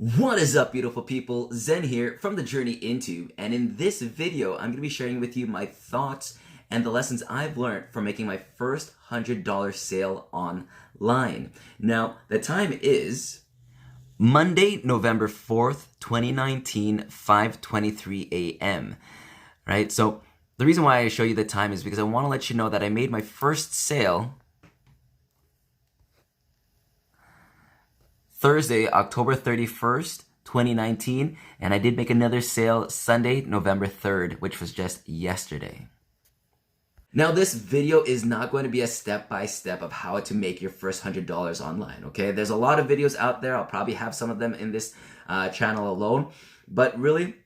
What is up, beautiful people? Zen here from the Journey Into, and in this video, I'm going to be sharing with you my thoughts and the lessons I've learned from making my first $100 sale online. Now, the time is Monday, November 4th, 2019, 5:23 a.m. Right? So the reason why I show you the time is because I want to let you know that I made my first sale Thursday, October 31st, 2019, and I did make another sale Sunday, November 3rd, which was just yesterday. Now, this video is not going to be a step-by-step of how to make your first $100 online, okay? There's a lot of videos out there. I'll probably have some of them in this channel alone, but really,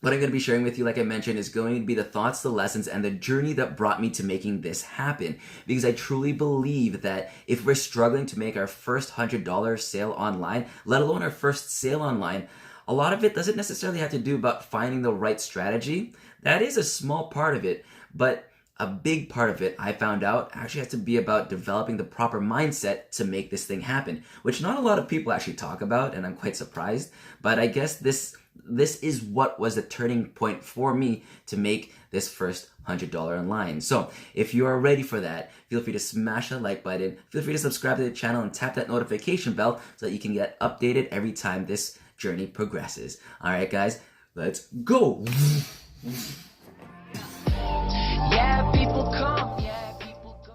what I'm going to be sharing with you, like I mentioned, is going to be the thoughts, the lessons, and the journey that brought me to making this happen. Because I truly believe that if we're struggling to make our first $100 sale online, let alone our first sale online, a lot of it doesn't necessarily have to do about finding the right strategy. That is a small part of it, but a big part of it, I found out, actually has to be about developing the proper mindset to make this thing happen, which not a lot of people actually talk about, and I'm quite surprised. But I guess this is what was the turning point for me to make this first $100 online. So if you are ready for that, feel free to smash that like button, feel free to subscribe to the channel and tap that notification bell so that you can get updated every time this journey progresses. All right, guys, let's go. Yeah, people come, yeah, people go.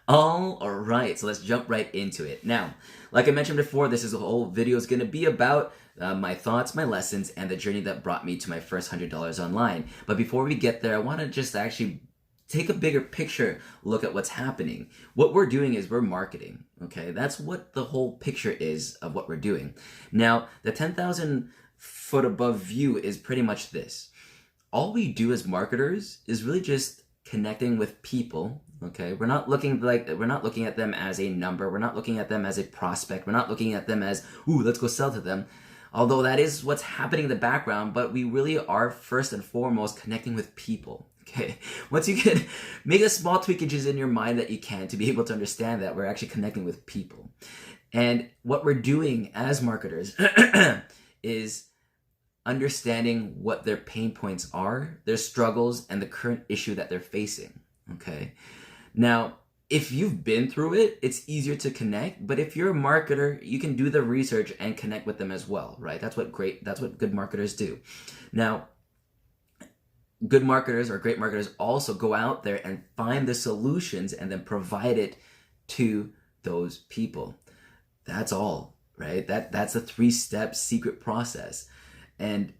All right, so let's jump right into it. Now, like I mentioned before, this whole video is going to be about my thoughts, my lessons, and the journey that brought me to my first $100 online. But before we get there, I want to just actually take a bigger picture look at what's happening. What we're doing is we're marketing, okay? That's what the whole picture is of what we're doing. Now, the 10,000 foot above view is pretty much this. All we do as marketers is really just connecting with people, okay? We're not looking at them as a number. We're not looking at them as a prospect. We're not looking at them as, ooh, let's go sell to them. Although that is what's happening in the background, but we really are first and foremost connecting with people, okay? Once you can make the small tweakages in your mind that you can to be able to understand that we're actually connecting with people. And what we're doing as marketers is understanding what their pain points are, their struggles, and the current issue that they're facing, okay? Now, if you've been through it, it's easier to connect, but if you're a marketer, you can do the research and connect with them as well, right? That's what good marketers do. Now, good marketers or great marketers also go out there and find the solutions and then provide it to those people. That's all, right? That's a 3-step secret process. And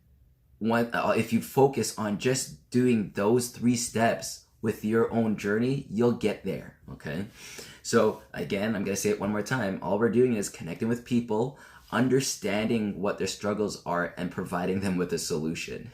if you focus on just doing those 3 steps with your own journey, you'll get there, okay? So again, I'm gonna say it one more time. All we're doing is connecting with people, understanding what their struggles are, and providing them with a solution.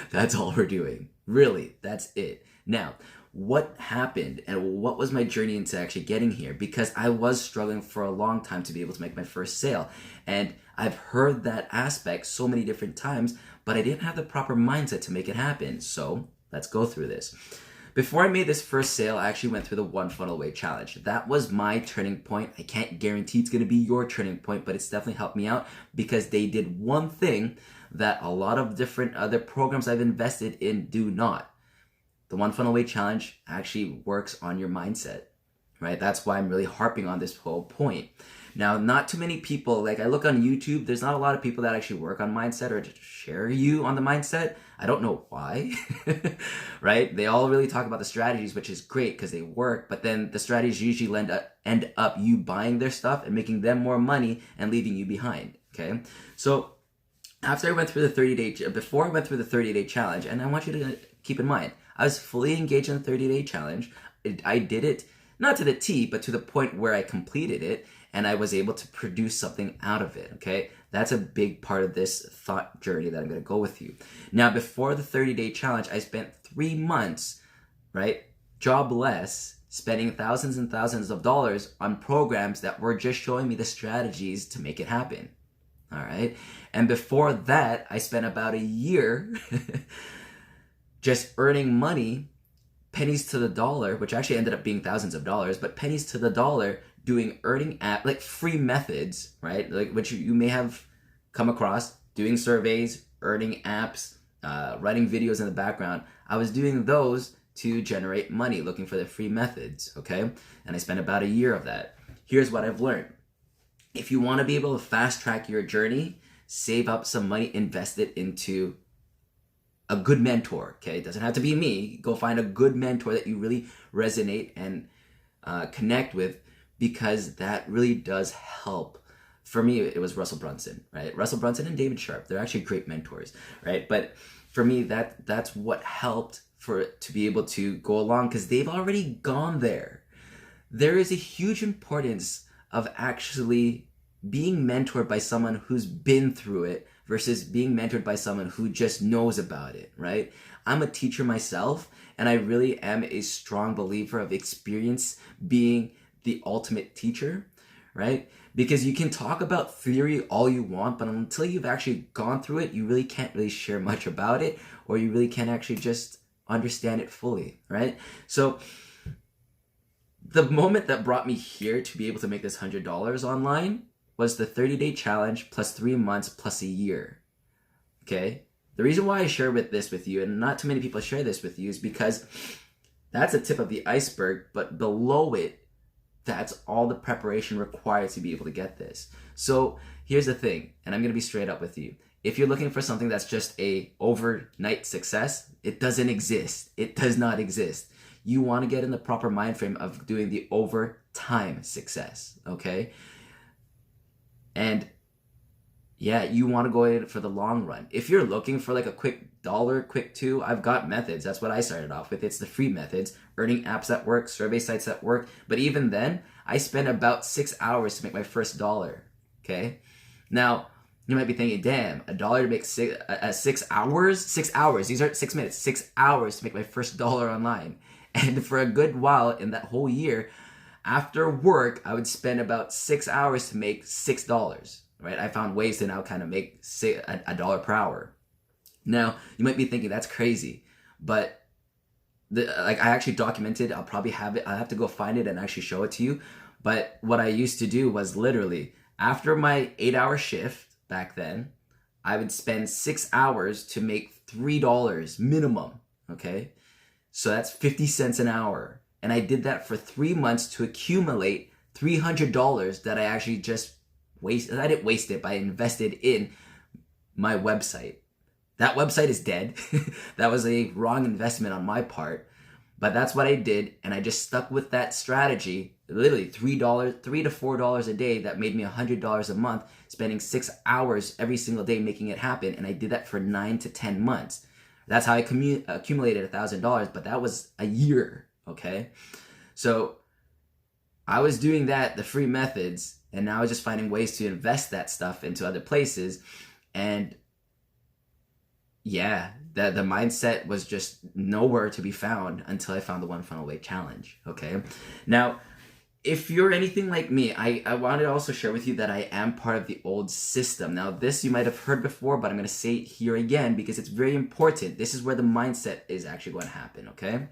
That's all we're doing. Really, that's it. Now, what happened and what was my journey into actually getting here? Because I was struggling for a long time to be able to make my first sale. And I've heard that aspect so many different times, but I didn't have the proper mindset to make it happen. So let's go through this. Before I made this first sale, I actually went through the One Funnel Away Challenge. That was my turning point. I can't guarantee it's gonna be your turning point, but it's definitely helped me out because they did one thing that a lot of different other programs I've invested in do not. The One Funnel Away Challenge actually works on your mindset, right? That's why I'm really harping on this whole point. Now, not too many people, like I look on YouTube, there's not a lot of people that actually work on mindset or share you on the mindset. I don't know why, right? They all really talk about the strategies, which is great because they work, but then the strategies usually end up you buying their stuff and making them more money and leaving you behind, okay? So after I went through the 30-day, before I went through the 30-day challenge, and I want you to keep in mind, I was fully engaged in the 30-day challenge. I did it, not to the T, but to the point where I completed it, and I was able to produce something out of it, okay? That's a big part of this thought journey that I'm gonna go with you. Now, before the 30-day challenge, I spent 3 months, right, jobless, spending thousands and thousands of dollars on programs that were just showing me the strategies to make it happen, all right? And before that, I spent about a year just earning money, pennies to the dollar, which actually ended up being thousands of dollars, but pennies to the dollar doing earning app, like free methods, right? Like which you may have come across, doing surveys, earning apps, writing videos in the background. I was doing those to generate money, looking for the free methods, okay? And I spent about a year of that. Here's what I've learned. If you want to be able to fast track your journey, save up some money, invest it into a good mentor, okay? It doesn't have to be me. Go find a good mentor that you really resonate and connect with, because that really does help. For me, it was Russell Brunson, right? Russell Brunson and David Sharp. They're actually great mentors, right? But for me, that's what helped for it to be able to go along, because they've already gone there. There is a huge importance of actually being mentored by someone who's been through it versus being mentored by someone who just knows about it, right? I'm a teacher myself, and I really am a strong believer of experience being the ultimate teacher, right? Because you can talk about theory all you want, but until you've actually gone through it, you really can't really share much about it, or you really can't actually just understand it fully, right? So the moment that brought me here to be able to make this $100 online was the 30-day challenge plus 3 months plus a year, okay? The reason why I share this with you, and not too many people share this with you, is because that's a tip of the iceberg, but below it, that's all the preparation required to be able to get this. So here's the thing, and I'm going to be straight up with you. If you're looking for something that's just a overnight success, it doesn't exist. It does not exist. You want to get in the proper mind frame of doing the overtime success, okay? And yeah, you want to go in for the long run. If you're looking for like a quick dollar, quick two, I've got methods. That's what I started off with. It's the free methods, earning apps that work, survey sites that work. But even then, I spent about 6 hours to make my first dollar, okay? Now, you might be thinking, damn, $1 to make 6 hours? 6 hours, these aren't 6 minutes, 6 hours to make my first dollar online. And for a good while in that whole year, after work, I would spend about 6 hours to make $6, right? I found ways to now kind of make $1 per hour. Now, you might be thinking that's crazy, but I actually documented, I'll probably have it, I'll have to go find it and actually show it to you. But what I used to do was literally, after my 8-hour shift back then, I would spend 6 hours to make $3 minimum, okay? So that's 50 cents an hour. And I did that for 3 months to accumulate $300 that I actually just wasted. I didn't waste it, but I invested in my website. That website is dead. That was a wrong investment on my part. But that's what I did, and I just stuck with that strategy. Literally $3 to $4 a day, that made me $100 a month, spending 6 hours every single day making it happen. And I did that for 9 to 10 months. That's how I accumulated $1,000, but that was a year, okay? So I was doing that, the free methods, and now I was just finding ways to invest that stuff into other places. And yeah, the mindset was just nowhere to be found until I found the One Funnel Away Challenge, okay? Now, if you're anything like me, I wanted to also share with you that I am part of the old system. Now, this you might have heard before, but I'm going to say it here again because it's very important. This is where the mindset is actually going to happen, okay?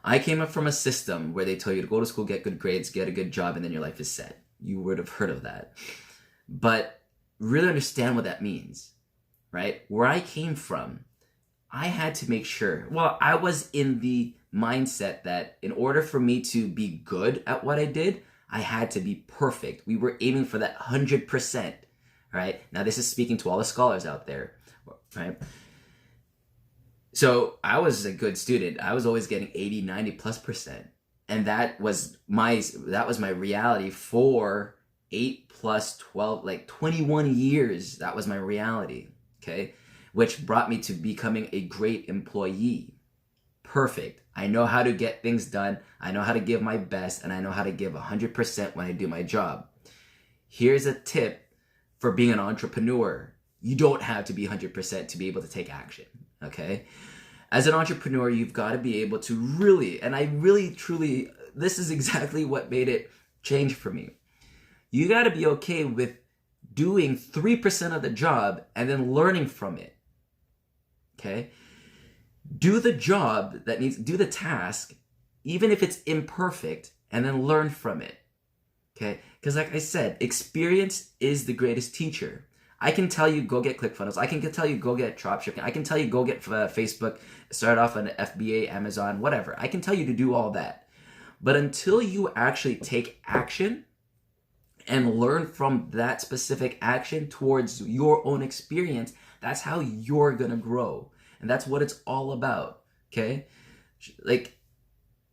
I came up from a system where they tell you to go to school, get good grades, get a good job, and then your life is set. You would have heard of that. But really understand what that means, right? Where I came from, I had to make sure, well, I was in the mindset that in order for me to be good at what I did, I had to be perfect. We were aiming for that 100%, right? Now, this is speaking to all the scholars out there, right? So I was a good student. I was always getting 80, 90+%. And that was my reality for 8 plus 12, like 21 years. That was my reality, okay? Which brought me to becoming a great employee. Perfect. I know how to get things done. I know how to give my best, and I know how to give 100% when I do my job. Here's a tip for being an entrepreneur. You don't have to be 100% to be able to take action, okay? As an entrepreneur, you've got to be able to really, and I really, truly, this is exactly what made it change for me. You got to be okay with doing 3% of the job and then learning from it, okay? Do the job do the task, even if it's imperfect, and then learn from it. Okay? Because like I said, experience is the greatest teacher. I can tell you go get ClickFunnels. I can tell you go get dropshipping. I can tell you go get Facebook, start off on FBA, Amazon, whatever. I can tell you to do all that. But until you actually take action and learn from that specific action towards your own experience, that's how you're gonna grow. And that's what it's all about, okay? Like,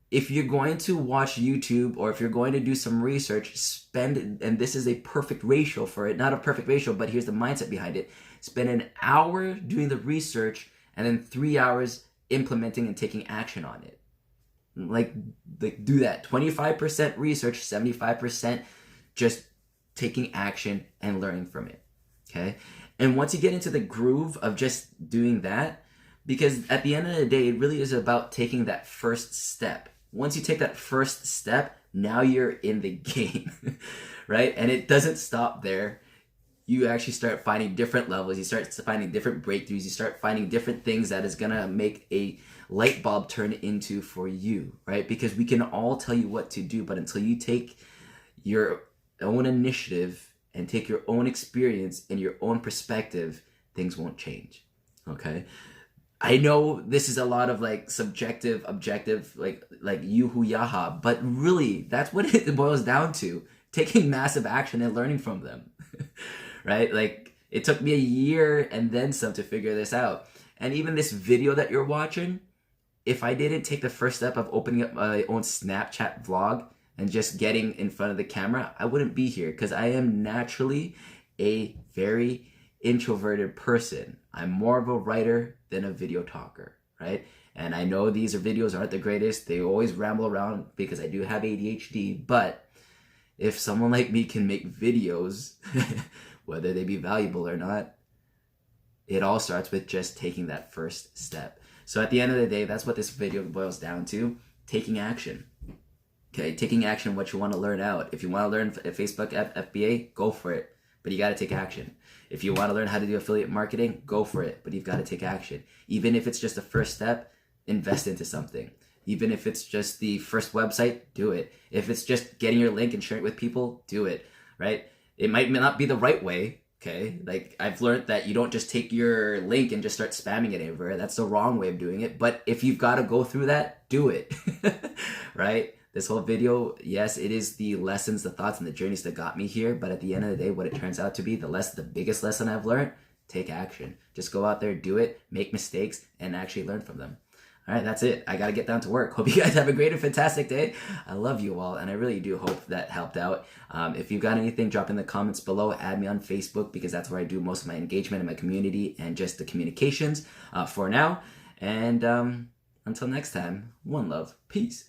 if you're going to watch YouTube or if you're going to do some research, and this is a perfect ratio for it, not a perfect ratio, but here's the mindset behind it. Spend an hour doing the research and then 3 hours implementing and taking action on it. Like do that. 25% research, 75% just taking action and learning from it, okay? And once you get into the groove of just doing that, because at the end of the day, it really is about taking that first step. Once you take that first step, now you're in the game, right? And it doesn't stop there. You actually start finding different levels. You start finding different breakthroughs. You start finding different things that is going to make a light bulb turn into for you, right? Because we can all tell you what to do, but until you take your own initiative and take your own experience and your own perspective, things won't change, okay? I know this is a lot of like subjective, objective, like yoo-hoo yaha, but really that's what it boils down to. Taking massive action and learning from them, right? Like it took me a year and then some to figure this out. And even this video that you're watching, if I didn't take the first step of opening up my own Snapchat vlog and just getting in front of the camera, I wouldn't be here because I am naturally a very introverted person. I'm more of a writer than a video talker, right? And I know these videos aren't the greatest. They always ramble around because I do have ADHD, but if someone like me can make videos, whether they be valuable or not, it all starts with just taking that first step. So at the end of the day, that's what this video boils down to, taking action. Okay, taking action what you want to learn out. If you want to learn Facebook FBA, go for it, but you got to take action. If you want to learn how to do affiliate marketing, go for it, but you've got to take action. Even if it's just the first step, invest into something. Even if it's just the first website, do it. If it's just getting your link and sharing it with people, do it, right? It might not be the right way, okay? Like I've learned that you don't just take your link and just start spamming it everywhere. That's the wrong way of doing it. But if you've got to go through that, do it, right? This whole video, yes, it is the lessons, the thoughts, and the journeys that got me here. But at the end of the day, what it turns out to be, the biggest lesson I've learned, take action. Just go out there, do it, make mistakes, and actually learn from them. All right, that's it. I got to get down to work. Hope you guys have a great and fantastic day. I love you all, and I really do hope that helped out. If you've got anything, drop in the comments below. Add me on Facebook because that's where I do most of my engagement in my community and just the communications for now. And until next time, one love. Peace.